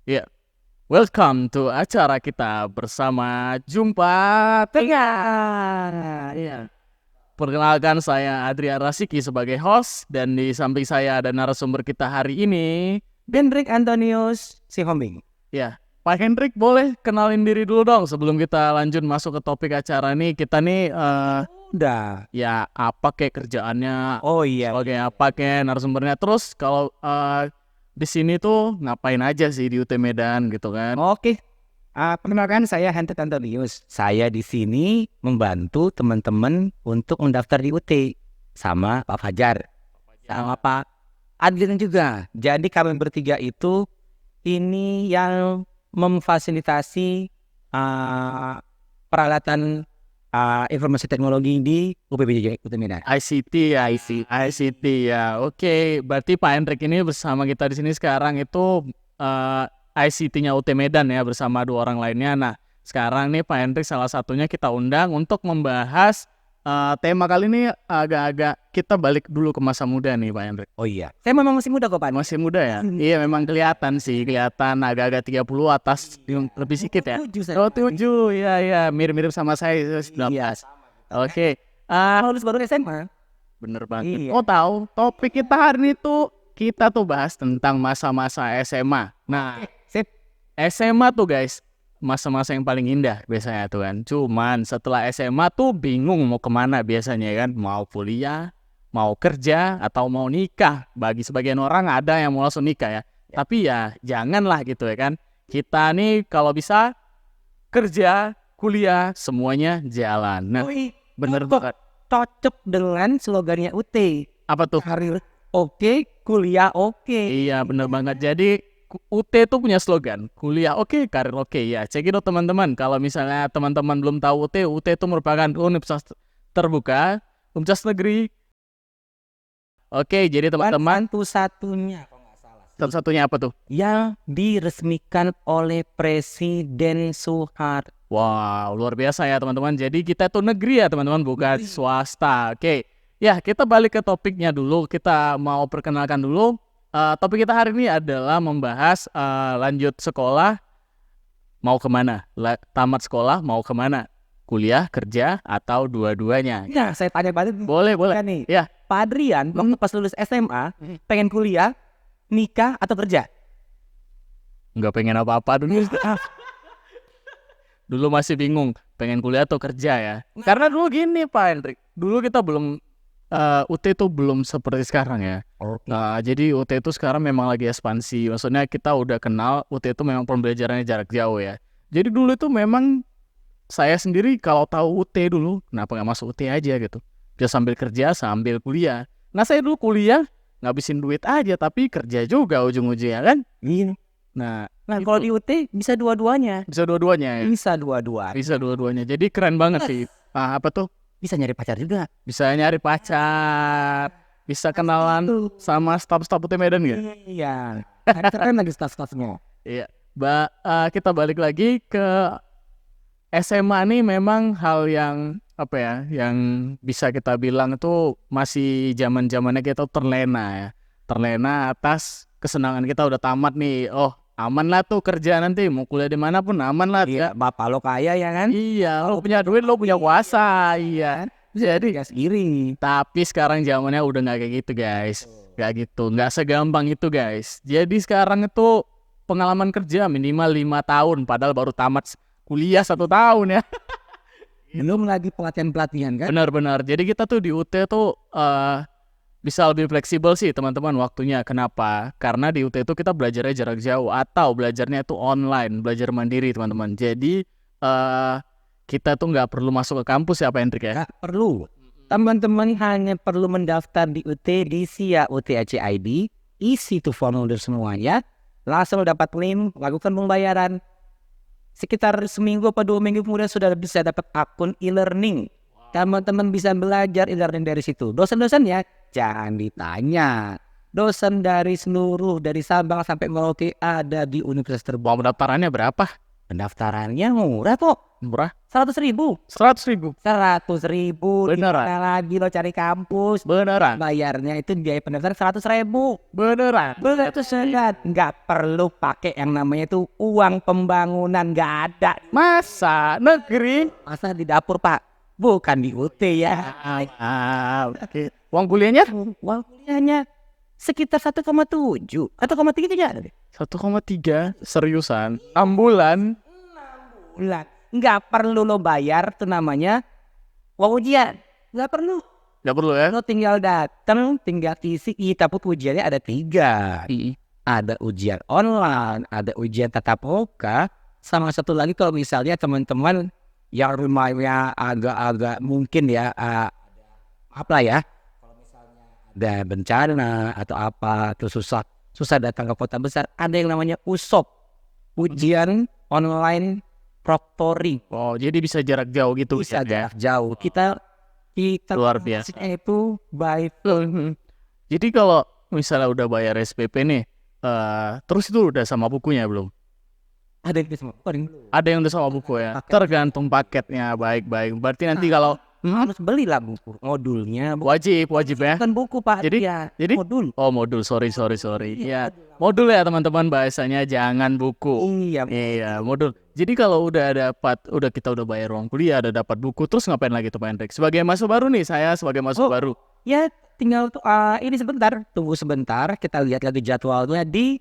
Ya, welcome to acara kita bersama Jumpa Tengah. Ya, perkenalkan saya Adrian Rasiki sebagai host dan di samping saya ada narasumber kita hari ini. Hendrik Antonius Sihombing. Ya, Pak Hendrik boleh kenalin diri dulu dong sebelum kita lanjut masuk ke topik acara nih. Kita nih Udah. ya apa kayak kerjaannya, Oh iya. sebagai apa kayak narasumbernya. Terus kalau di sini tuh ngapain aja sih di UT Medan gitu kan? Oke. Perkenalkan saya Hendrik Antonius. Saya di sini membantu teman-teman untuk mendaftar di UT sama Pak Fajar, sama Pak Adrian juga. Jadi kami bertiga itu ini yang memfasilitasi peralatan informasi teknologi di UPBJ UT Medan. ICT ya. Oke, berarti Pak Hendrik ini bersama kita di sini sekarang itu ICT-nya UT Medan ya bersama dua orang lainnya. Nah, sekarang nih Pak Hendrik salah satunya kita undang untuk membahas tema kali ini agak-agak kita balik dulu ke masa muda nih Pak Hendrik. Oh iya. Saya memang masih muda kok Pak. Masih muda ya? Iya memang kelihatan agak-agak 30 atas lebih sedikit ya. 7 saya. Oh 7 ya mirip-mirip sama saya 19. Iya. Oke. Lulus baru SMA. Bener banget. Iya. Oh tahu topik kita hari ini tuh kita tuh bahas tentang masa-masa SMA. Nah, Sip. SMA tuh guys, masa-masa yang paling indah biasanya tuh kan. Cuman setelah SMA tuh bingung mau kemana biasanya kan. Mau kuliah, mau kerja, atau mau nikah. Bagi sebagian orang ada yang mau langsung nikah ya. Tapi ya janganlah gitu ya kan. Kita nih kalau bisa kerja, kuliah, semuanya jalan. Nah, bener kok banget. cocok dengan slogannya UT. Apa tuh? Karir oke, kuliah oke. Iya bener banget. Jadi UT tuh punya slogan kuliah oke, karir oke ya. Cek itu teman-teman. Kalau misalnya teman-teman belum tahu UT itu merupakan universitas terbuka, universitas negeri. Oke, jadi teman-teman Satu-satunya kalau nggak salah satu-satunya apa tuh? yang diresmikan oleh Presiden Soeharto. Wow, luar biasa ya teman-teman. Jadi kita tuh negeri ya teman-teman, bukan swasta. Oke, ya kita balik ke topiknya dulu. Kita mau perkenalkan dulu. Topik kita hari ini adalah membahas lanjut sekolah mau kemana, tamat sekolah mau kemana, kuliah, kerja, atau dua-duanya. Nah, saya tanya balik Boleh. nih. Ya. Pak Adrian, waktu pas lulus SMA, pengen kuliah, nikah atau kerja? Nggak pengen apa-apa dulu. Dulu masih bingung, pengen kuliah atau kerja ya. Karena dulu gini Pak Hendrik, dulu kita belum UT itu belum seperti sekarang ya. Nah, jadi UT itu sekarang memang lagi ekspansi. Maksudnya kita udah kenal UT itu memang pembelajarannya jarak jauh ya. Jadi dulu itu memang saya sendiri kalau tahu UT dulu, kenapa nggak masuk UT aja gitu. Dia sambil kerja, sambil kuliah. Nah saya dulu kuliah ngabisin duit aja, tapi kerja juga ujung-ujungnya kan. Iya. Nah Kalau di UT bisa dua-duanya. bisa dua-duanya ya. Bisa dua-duanya. Bisa dua-duanya. Jadi keren banget sih. Apa tuh? Bisa nyari pacar juga. Bisa nyari pacar, bisa kenalan sama staf-staf UT Medan gak? Iya. Keren lagi staff-staffnya. Iya. Kita balik lagi ke SMA nih, memang hal yang apa ya, yang bisa kita bilang itu masih zaman-zamannya kita terlena ya. Terlena atas kesenangan kita udah tamat nih. Oh, aman lah tuh kerja nanti, mau kuliah di mana pun aman lah. Iya, bapak lo kaya ya kan? Iya, lo punya duit, lo punya kuasa, iya. Jadi gas iri. tapi sekarang zamannya udah nggak kayak gitu guys, nggak gitu, nggak segampang itu guys. Jadi sekarang itu pengalaman kerja minimal 5 tahun, padahal baru tamat kuliah 1 tahun ya. Belum lagi pelatihan-pelatihan kan? Benar-benar. Jadi kita tuh di UT tuh bisa lebih fleksibel sih teman-teman waktunya. Kenapa? Karena di UT itu kita belajarnya jarak jauh atau belajarnya itu online, belajar mandiri teman-teman. Jadi kita tuh nggak perlu masuk ke kampus ya Pak Hendrik ya? Nggak perlu. Teman-teman hanya perlu mendaftar di UT di SIA UTAC ID, isi tuh formulir semuanya, langsung dapat link, lakukan pembayaran. Sekitar seminggu atau 2 minggu kemudian sudah bisa dapat akun e-learning. Teman-teman bisa belajar e-learning dari situ. Dosen-dosennya jangan ditanya. Dosen dari Sabang sampai Merauke ada di universitas Mau pendaftarannya berapa? Pendaftarannya murah kok, Murah 100.000. 100.000. 100.000 di Beneran? mana lagi lo cari kampus? Beneran? Bayarnya itu biaya pendaftaran 100.000. Beneran? Betul sangat. Nggak perlu pakai yang namanya itu uang pembangunan, nggak ada. Masa negeri? Masa di dapur Pak? Bukan di UT ya. Oke. Uang kuliahnya? Uang kuliahnya sekitar 1,7, 1,3 ya. 1,3. Seriusan? 6 bulan? Bulan. Nggak perlu lo bayar tuh namanya uang ujian. Nggak perlu. Nggak perlu ya? Lo tinggal datang, tinggal isi. Tapi ujiannya ada 3. Ada ujian online, ada ujian tatap muka, sama satu lagi kalau misalnya teman-teman yang rumahnya agak-agak mungkin ya apa ya, kalau misalnya ada bencana atau apa terus susah datang ke kota besar, ada yang namanya USOP, ujian online proctoring. Oh, jadi bisa jarak jauh gitu Bisa ya? jarak jauh. Kita Luar biasa. itu by Jadi kalau misalnya udah bayar SPP nih, terus itu udah sama bukunya belum? ada yang semua. Ada yang udah sama buku ya? Tergantung paketnya, baik-baik. Berarti nanti kalau Harus belilah buku modulnya. wajib ya? Bukan buku Pak. Jadi- ya, jadi- modul. Oh, modul, sorry. Ya, modul ya teman-teman, bahasanya jangan buku. Iya. Iya, modul. Jadi kalau kita udah bayar uang kuliah, udah dapat buku, terus ngapain lagi tuh Pak Hendrik? Sebagai mahasiswa baru nih, saya sebagai mahasiswa Oh. baru. Ya tinggal ini sebentar, tunggu sebentar, kita lihat lagi jadwalnya di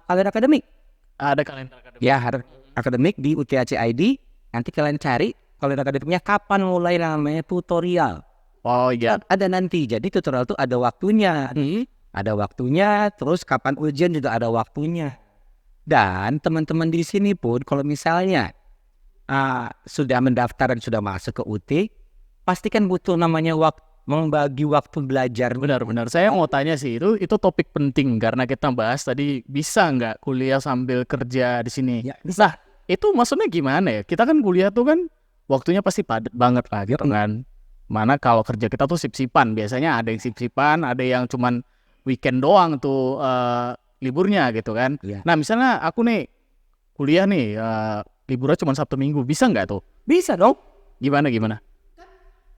kalender akademik. Ada kalender akademik. Ya, akademik di UTHC ID. Nanti kalian cari kalender akademiknya kapan mulai namanya tutorial. Oh iya. Ada nanti. Jadi tutorial itu ada waktunya. Ada waktunya, terus kapan ujian juga ada waktunya. Dan teman-teman di sini pun kalau misalnya sudah mendaftar dan sudah masuk ke UT, pastikan butuh namanya membagi waktu belajar. Benar. Saya mau tanya sih, itu topik penting karena kita bahas tadi bisa nggak kuliah sambil kerja di sini. Ya, bisa. Nah, itu maksudnya gimana ya? Kita kan kuliah tuh kan waktunya pasti padat banget lah gitu kan. Mana kalau kerja kita tuh sip-sipan. Biasanya ada yang sip-sipan, ada yang cuman weekend doang tuh liburnya gitu kan. Ya. Nah, misalnya aku nih kuliah nih liburnya cuma Sabtu Minggu, bisa nggak tuh? Bisa dong. Gimana?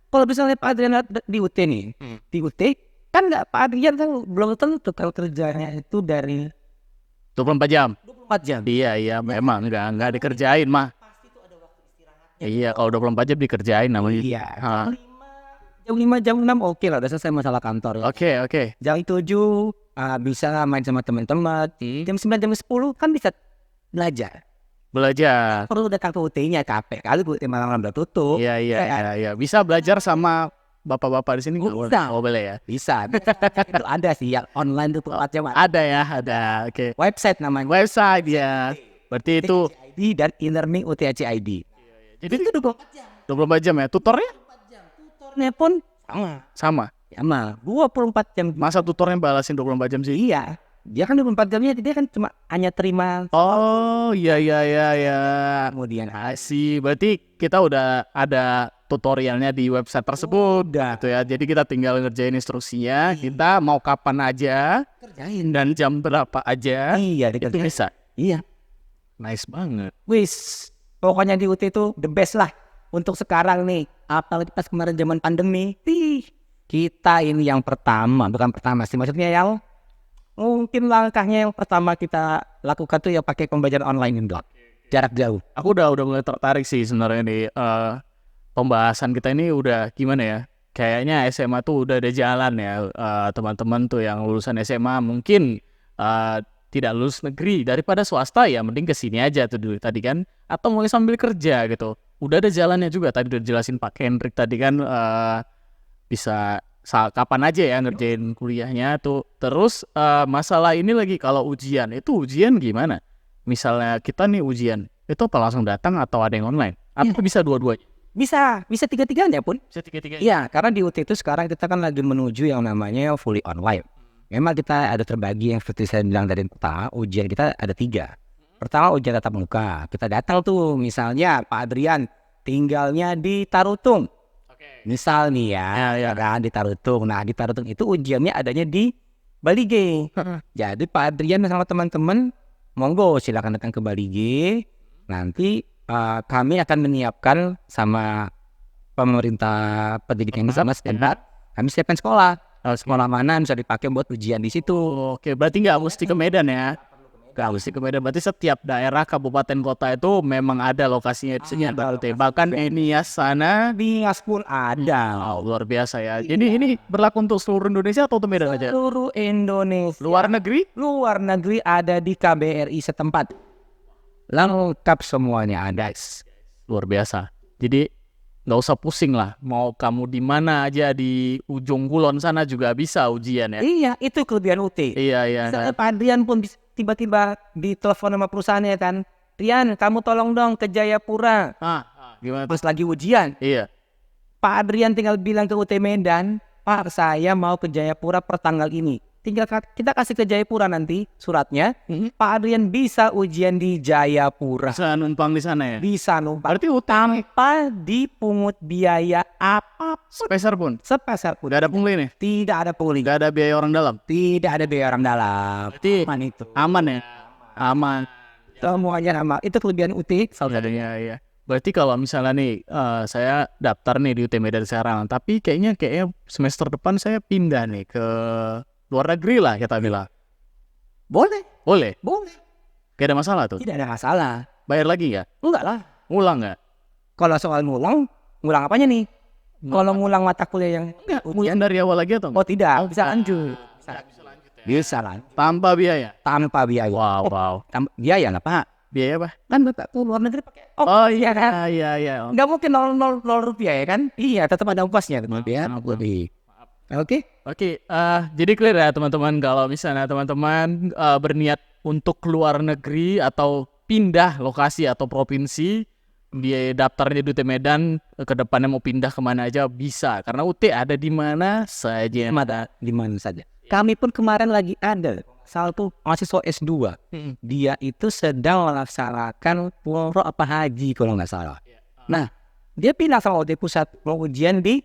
Kalau misalnya Pak Adrian di UT nih, di UT kan nggak, Pak Adrian kan belum tentu kalau kerjanya itu dari 24 jam? 24 jam. Iya, memang nggak dikerjain mah. Iya, kalau 24 jam dikerjain namanya. Iya. Ah. Jam 5, jam 6 oke lah, udah selesai masalah kantor. Oke. Jam 7 bisa main sama teman-teman. Jam 9, jam 10 kan bisa belajar. Perlu datang ke UT-nya, capek kali UT malam udah tutup. Iya. Bisa belajar sama bapak-bapak di sini nggak boleh? Bisa. Oh, boleh ya? Bisa. Itu ada sih yang online tuh 24 jam. Ada. Oke. Website namanya. Website ya. Berarti itu. UTHC ID dan e-learning UTHC ID. Jadi itu 24 jam ya? Tutornya? Tutornya pun Sama. sama 24 jam. Masa tutornya balasin 24 jam sih? Iya. Dia kan 24 jamnya dia kan cuma hanya terima. Oh, iya. Kemudian Sih, berarti kita udah ada tutorialnya di website tersebut. udah Gitu ya. Jadi kita tinggal ngerjain instruksinya. Kita mau kapan aja kerjain. dan jam berapa aja. Iya, Itu bisa. Iya. Nice banget. Wis, pokoknya di UT itu the best lah untuk sekarang nih. Apalagi pas kemarin zaman pandemi. Kita ini yang bukan pertama sih, maksudnya yang mungkin langkahnya yang pertama kita lakukan tuh ya pakai pembelajaran online ini, jarak jauh. Aku udah mulai tertarik sih sebenarnya nih pembahasan kita ini udah gimana ya? Kayaknya SMA tuh udah ada jalan ya, teman-teman tuh yang lulusan SMA mungkin tidak lulus negeri, daripada swasta ya mending kesini aja tuh dulu tadi kan, atau mungkin sambil kerja gitu. Udah ada jalannya juga, tadi udah jelasin Pak Hendrik tadi kan, bisa kapan aja ya ngerjain kuliahnya tuh. Terus masalah ini lagi, kalau ujian gimana? Misalnya kita nih ujian, itu apa langsung datang atau ada yang online? Atau bisa dua-duanya? Bisa tiga-tiganya pun. Bisa tiga-tiganya? Iya, karena di UT itu sekarang kita kan lagi menuju yang namanya fully online. Memang kita ada terbagi yang seperti saya bilang dari pertama, ujian kita ada 3. Pertama ujian tatap muka, kita datang tuh misalnya Pak Adrian tinggalnya di Tarutung. Misal nih ya, kan di Tarutung. Nah di Tarutung itu ujiannya adanya di Bali G. Jadi Pak Adrian sama teman-teman, monggo silakan datang ke Bali G. nanti kami akan menyiapkan sama pemerintah pendidikan sama setempat, kami siapkan sekolah mana bisa dipakai buat ujian di situ. Oke, berarti nggak mesti ke Medan ya? Nggak mesti ke Medan. Berarti setiap daerah, kabupaten, kota itu memang ada lokasinya di sini. Bahkan Nias sana Nias pun ada. luar biasa ya. Jadi ini berlaku untuk seluruh Indonesia atau untuk Medan aja? Seluruh Indonesia. Luar negeri? Luar negeri ada di KBRI setempat. Lengkap semuanya ada. Luar biasa. Jadi nggak usah pusing lah. Mau kamu di mana aja di ujung kulon sana juga bisa ujian ya. Iya, itu kelebihan UT. Iya. Misalnya Pak Adrian pun tiba-tiba ditelepon sama perusahaannya kan, Rian, kamu tolong dong ke Jayapura. Gimana? Pas lagi ujian, Iya. Pak Adrian tinggal bilang ke UT Medan, Pak, saya mau ke Jayapura per tanggal ini. Tinggal kita kasih ke Jayapura nanti suratnya. Pak Adrian bisa ujian di Jayapura. Bisa numpang di sana ya? Bisa numpang. Berarti utang Tanpa dipungut biaya apa sepeser pun? sepeser pun. Udah ada pungli nih? Tidak ada pungli. Nggak ada biaya orang dalam? Tidak ada biaya orang dalam. Berarti Aman itu. aman ya? Aman. Semuanya sama. Itu kelebihan UT. Iya. Berarti kalau misalnya nih saya daftar nih di UT Medan sekarang, tapi kayaknya semester depan saya pindah nih ke luar negeri lah kita bilang. Boleh. Boleh? Boleh. Gak ada masalah tuh? Tidak ada masalah. Bayar lagi nggak? Enggak lah. Ngulang nggak? Kalau soal ngulang apanya nih? Kalau ngulang mata kuliah yang Enggak, ngulang dari awal lagi atau enggak? tidak, bisa lanjut. Bisa lanjut. Tanpa biaya? Tanpa biaya. Wow. Biaya lah Pak. Biaya apa? Kan Bapak ke luar negeri pakai. Iya kan? Iya. Nggak mungkin 0 rupiah ya kan? Iya, tetap ada ongkosnya. Biar lebih. Oke. Jadi clear ya teman-teman, kalau misalnya teman-teman berniat untuk keluar negeri atau pindah lokasi atau provinsi, dia daftarnya di UT Medan, ke depannya mau pindah kemana aja bisa, karena UT ada di mana saja. Di mana saja. Kami pun kemarin lagi ada satu mahasiswa S2. Dia itu sedang melaksanakan umroh apa haji kalau nggak salah. Nah, dia pindah sama UT Pusat mau ujian di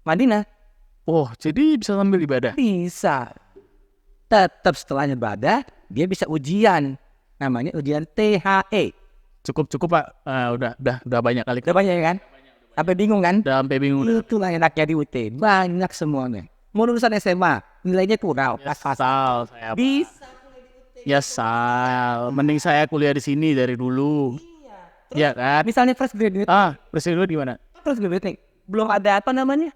Madinah. Oh, jadi bisa sambil ibadah? Bisa. Tetap setelah ibadah, dia bisa ujian. Namanya ujian THE. Cukup Pak. Udah banyak kali. Udah banyak kan? Sampai bingung kan? Udah sampai bingung. Itulah enaknya di UT. Banyak semuanya. Mau lulusan SMA, nilainya kurang. Sal, saya Bisa. Ya Sal, mending saya kuliah di sini dari dulu. Iya kan? Misalnya fresh graduate. Fresh graduate di mana? Fresh graduate nih. Belum ada apa namanya?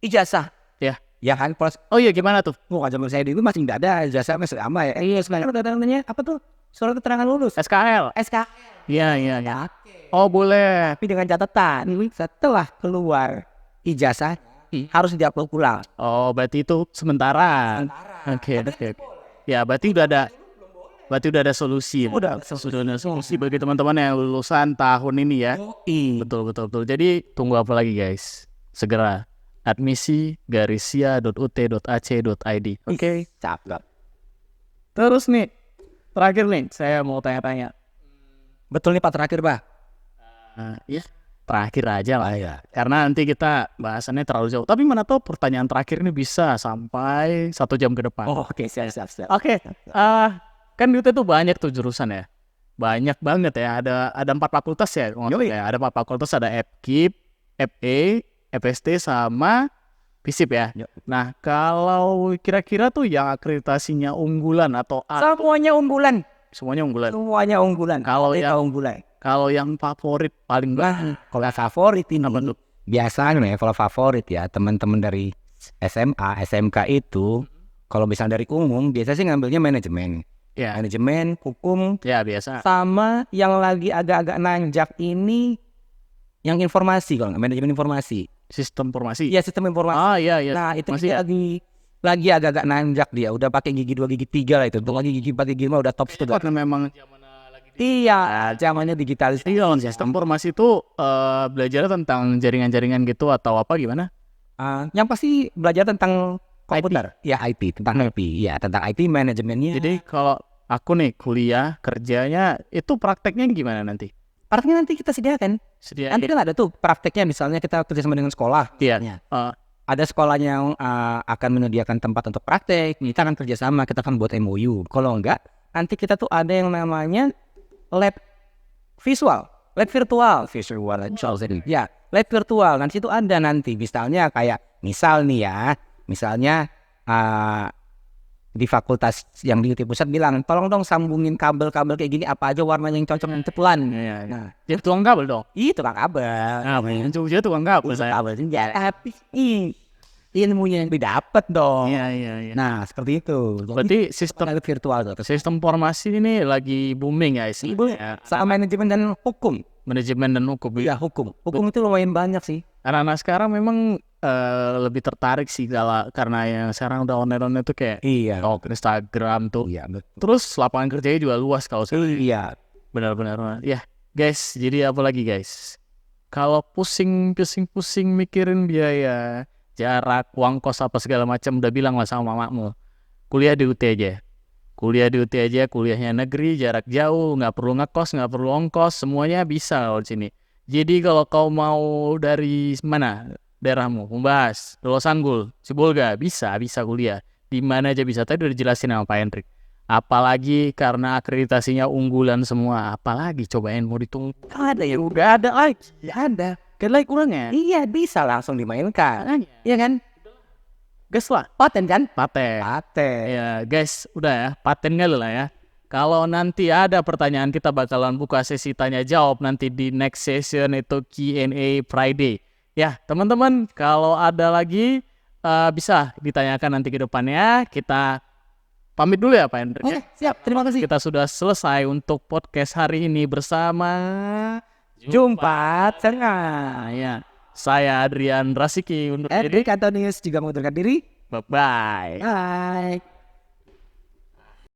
Ijazah. Ya. Ya kan? Oh iya, gimana tuh? Bukan zaman saya dulu masih nggak ada ijazah masih lama ya. Iya, sekarang udah ada namanya apa tuh? Surat keterangan lulus. SKL. Iya. Oh boleh. Tapi dengan catatan, setelah keluar ijazah harus diupload ulang. Oh, berarti itu sementara. Oke. Ya, berarti udah ada solusi. Sudah ada solusi bagi teman-teman yang lulusan tahun ini ya. Betul. Jadi tunggu apa lagi guys? Segera admisi.sia.ut.ac.id. Oke. Cakep. Terus nih, terakhir nih, saya mau tanya-tanya. Betul nih Pak, terakhir Pak. Iya. Terakhir aja lah ya. Karena nanti kita bahasannya terlalu jauh. Tapi mana tahu pertanyaan terakhir ini bisa sampai 1 jam ke depan. Oh, oke, siap. Oke. Kan di UT tuh banyak tuh jurusan ya. Banyak banget ya. Ada 4 fakultas ya. Ada 4 fakultas, ada FKIP, FE, FST sama FISIP ya. Nah, kalau kira-kira tuh yang akreditasinya unggulan atau Semuanya unggulan. Semuanya unggulan. Kalau yang favorit paling banyak. Kalau favorit ini apa tuh? Biasanya kalau favorit ya teman-teman dari SMA, SMK itu kalau misalnya dari umum biasa sih ngambilnya manajemen. Ya. Manajemen, hukum. Ya biasa. Sama yang lagi agak-agak nanjak ini yang informasi, kalau nggak manajemen informasi. Sistem informasi. Iya, sistem informasi. Iya. Nah, itu masih lagi agak-agak nanjak dia. Udah pakai gigi 2, gigi 3 lah itu. Untuk lagi gigi 4, gigi 5 udah top sudah. Karena memang Iya, zamannya digitalisasi. Sistem informasi itu belajar tentang jaringan-jaringan gitu atau apa gimana? Yang pasti belajar tentang komputer. Ya, IT, tentang IT. Ya, tentang IT manajemennya. Jadi kalau aku nih kuliah kerjanya itu prakteknya gimana nanti? Prakteknya nanti kita sediakan. Nanti kan ada tuh prakteknya, misalnya kita kerjasama dengan sekolah. Iya. Ada sekolah yang akan menyediakan tempat untuk praktek. Kita akan kerjasama, kita akan buat MOU. Kalau enggak, nanti kita tuh ada yang namanya lab visual, lab virtual, ya, lab virtual. Nanti itu ada nanti, misalnya di fakultas yang di UT Pusat bilang, tolong dong sambungin kabel-kabel kayak gini, apa aja warna yang cocok dengan tepuan. Nah, dia tukang kabel dong. Itu kan kabel. Nah, Jogja tukang kabel saya. Kabel senjata. Tapi ilmunya yang didapat dong. Iya. Nah, seperti itu. Berarti sistem virtual tuh. Sistem formasi ini lagi booming ya istilahnya. Sama manajemen dan hukum. Manajemen dan hukum. Iya, hukum. Hukum itu lumayan banyak sih. Anak-anak sekarang memang lebih tertarik sih karena yang sekarang udah online tuh kayak Instagram tuh. Iya, betul. Terus lapangan kerjanya juga luas kalau saya. Iya. Benar-benar. Ya, guys, jadi apa lagi guys? Kalau pusing mikirin biaya, jarak, uang kos apa segala macam, udah bilang lah sama mamamu. Kuliah di UT aja. Kuliahnya negeri, jarak jauh, nggak perlu ngekos, nggak perlu ongkos, semuanya bisa kalau di sini. Jadi kalau kau mau dari mana daerahmu, Umbas, Rolo Sanggul, Sibolga, bisa kuliah. Di mana aja bisa. Tadi udah dijelasin sama Pak Hendrik. Apalagi karena akreditasinya unggulan semua. Apalagi cobain mau ditunggu. Ada ya? Udah ada lagi. Ya ada. Kan lagi kurangnya. Iya, bisa langsung dimainkan. Iya kan? Gas lah. Paten kan? Paten. Paten. Ya guys, udah ya. Paten kali lah ya. Kalau nanti ada pertanyaan, kita bakalan buka sesi tanya jawab nanti di next session, itu Q&A Friday. Ya teman-teman, kalau ada lagi bisa ditanyakan nanti ke depannya. Kita pamit dulu ya Pak Hendrik. Oke, siap. Terima kasih. Kita sudah selesai untuk podcast hari ini bersama Jumpa Tengah. Ya, saya Adrian Rasiki undur diri. Hendrik Antonius juga mengundurkan diri. Bye-bye. Bye.